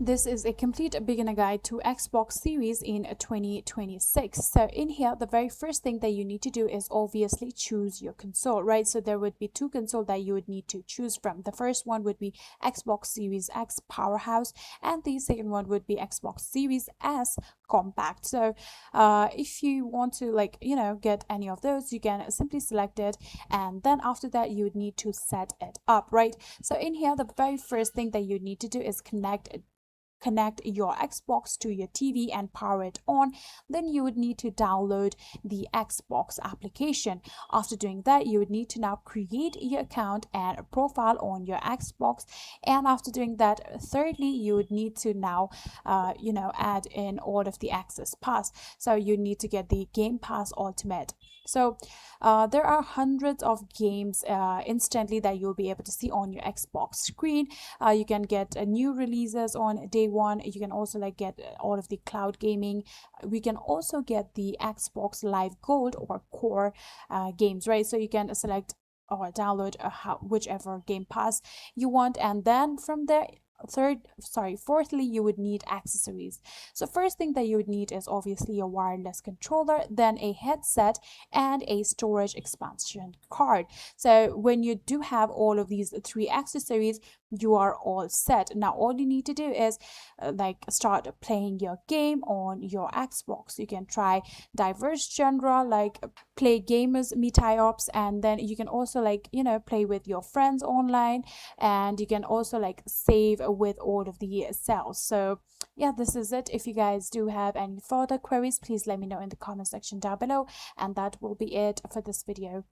This is a complete beginner guide to Xbox Series in 2026. So in here, the very first thing that you need to do is obviously choose your console, right? So there would be two consoles that you would need to choose from. The first one would be Xbox Series X Powerhouse, and the second one would be Xbox Series S Compact. So if you want to get any of those, you can simply select it, and then after that you would need to set it up, right? So in here, the very first thing that you need to do is connect your Xbox to your TV and power it on. Then you would need to download the Xbox application. After doing that, you would need to now create your account and a profile on your Xbox. And after doing that, thirdly, you would need to now add in all of the access pass. So you need to get the Game Pass Ultimate. So there are hundreds of games instantly that you'll be able to see on your Xbox screen. You can get new releases on day one. You can also get all of the cloud gaming. We can also get the Xbox Live Gold or Core games, right? So you can select or download whichever Game Pass you want, and then from there, fourthly, you would need accessories. So first thing that you would need is obviously a wireless controller, then a headset, and a storage expansion card. So when you do have all of these three accessories, you are all set. Now all you need to do is start playing your game on your Xbox. You can try diverse genre like play gamers meet ops, and then you can also play with your friends online, and you can also save with all of the cells. So yeah, this is it. If you guys do have any further queries, please let me know in the comment section down below, and that will be it for this video.